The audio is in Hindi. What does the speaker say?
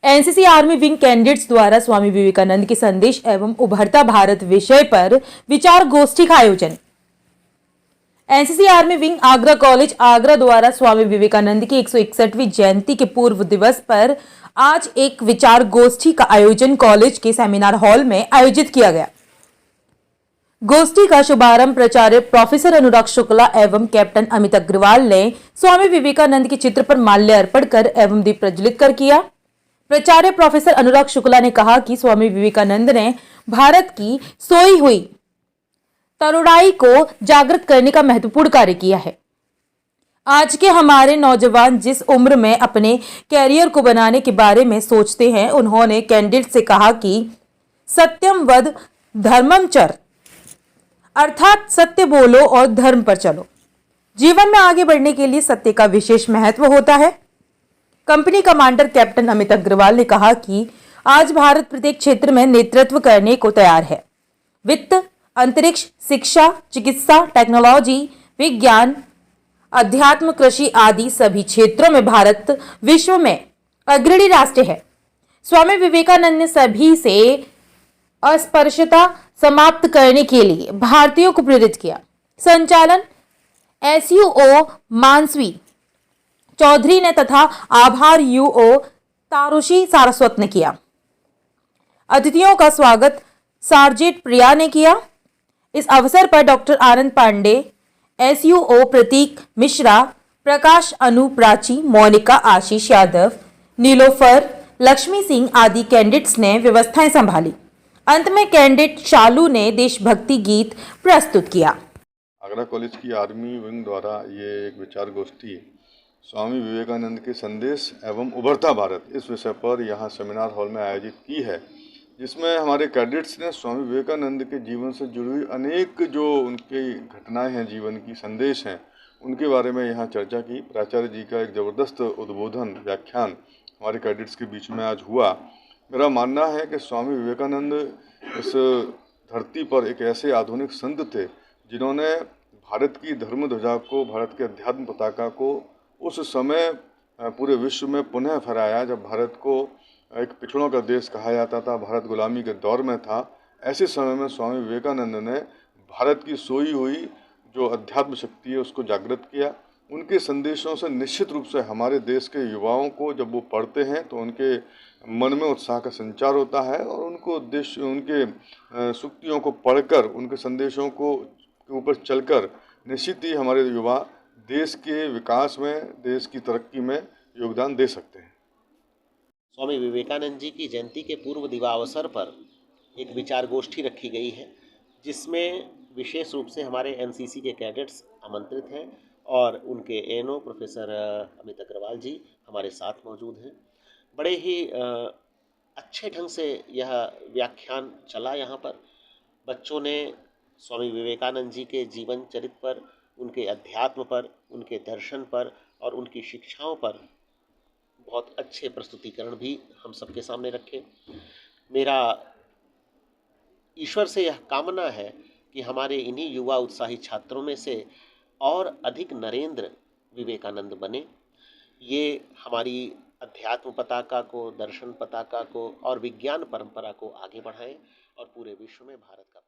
एनसीसी आर्मी विंग कैंडिडेट्स द्वारा स्वामी विवेकानंद के संदेश एवं उभरता भारत विषय पर विचार गोष्ठी का आयोजन। NCC army wing Agra college Agra द्वारा स्वामी विवेकानंद की 161वीं जयंती के पूर्व दिवस पर आज एक विचार गोष्ठी का आयोजन कॉलेज के सेमिनार हॉल में आयोजित किया गया। गोष्ठी का शुभारंभ प्राचार्य प्रोफेसर अनुराग शुक्ला एवं कैप्टन अमित अग्रवाल ने स्वामी विवेकानंद के चित्र पर माल्य अर्पण कर एवं दीप प्रज्वलित कर किया। प्राचार्य प्रोफेसर अनुराग शुक्ला ने कहा कि स्वामी विवेकानंद ने भारत की सोई हुई तरुणाई को जागृत करने का महत्वपूर्ण कार्य किया है। आज के हमारे नौजवान जिस उम्र में अपने कैरियर को बनाने के बारे में सोचते हैं, उन्होंने कैंडिडेट से कहा कि सत्यम वद धर्मम चर, अर्थात सत्य बोलो और धर्म पर चलो। जीवन में आगे बढ़ने के लिए सत्य का विशेष महत्व होता है। Company commander captain Amit Agrawal ने कहा कि आज भारत प्रत्येक क्षेत्र में नेतृत्व करने को तैयार है। वित्त, अंतरिक्ष, शिक्षा, चिकित्सा, टेक्नोलॉजी, विज्ञान, अध्यात्म, कृषि आदि सभी क्षेत्रों में भारत विश्व में अग्रणी राष्ट्र है। स्वामी विवेकानंद ने सभी से अस्पृश्यता समाप्त करने के लिए भारतीयों को प्रेरित किया। संचालन एसयूओ मानसवी चौधरी ने तथा आभार यूओ तारुषी सारस्वत ने किया। अतिथियों का स्वागत सार्जेंट प्रिया ने किया। इस अवसर पर डॉक्टर आनंद पांडे, एसयूओ प्रतीक मिश्रा, प्रकाश अनु, प्राची, मोनिका, आशीष यादव, नीलोफर, लक्ष्मी सिंह आदि कैंडिडेट्स ने व्यवस्थाएं संभाली। अंत में कैंडिडेट शालू ने देशभक्ति गीत प्रस्तुत किया। आगरा कॉलेज की आर्मी विंग द्वारा ये एक विचार गोष्ठी स्वामी विवेकानंद के संदेश एवं उभरता भारत इस विषय पर यहाँ सेमिनार हॉल में आयोजित की है, जिसमें हमारे कैडेट्स ने स्वामी विवेकानंद के जीवन से जुड़ी हुई अनेक जो उनकी घटनाएं हैं, जीवन की संदेश हैं, उनके बारे में यहाँ चर्चा की। प्राचार्य जी का एक ज़बरदस्त उद्बोधन व्याख्यान हमारे कैडेट्स के बीच में आज हुआ। मेरा मानना है कि स्वामी विवेकानंद इस धरती पर एक ऐसे आधुनिक संत थे जिन्होंने भारत की धर्म ध्वजा को, भारत के अध्यात्म पताका को उस समय पूरे विश्व में पुनः फहराया, जब भारत को एक पिछड़ों का देश कहा जाता था, भारत गुलामी के दौर में था। ऐसे समय में स्वामी विवेकानंद ने भारत की सोई हुई जो अध्यात्म शक्ति है उसको जागृत किया। उनके संदेशों से निश्चित रूप से हमारे देश के युवाओं को जब वो पढ़ते हैं तो उनके मन में उत्साह का संचार होता है और उनको उद्देश्य, उनके सूक्तियों को पढ़कर, उनके संदेशों को के ऊपर चलकर निश्चित ही हमारे युवा देश के विकास में, देश की तरक्की में योगदान दे सकते हैं। स्वामी विवेकानंद जी की जयंती के पूर्व दिवसावसर पर एक विचार गोष्ठी रखी गई है, जिसमें विशेष रूप से हमारे एनसीसी के कैडेट्स आमंत्रित हैं और उनके एएनओ प्रोफेसर अमित अग्रवाल जी हमारे साथ मौजूद हैं। बड़े ही अच्छे ढंग से यह व्याख्यान चला। यहाँ पर बच्चों ने स्वामी विवेकानंद जी के जीवन चरित्र पर, उनके अध्यात्म पर, उनके दर्शन पर और उनकी शिक्षाओं पर बहुत अच्छे प्रस्तुतिकरण भी हम सबके सामने रखे। मेरा ईश्वर से यह कामना है कि हमारे इन्हीं युवा उत्साही छात्रों में से और अधिक नरेंद्र विवेकानंद बने। ये हमारी अध्यात्म पताका को, दर्शन पताका को और विज्ञान परंपरा को आगे बढ़ाएं और पूरे विश्व में भारत का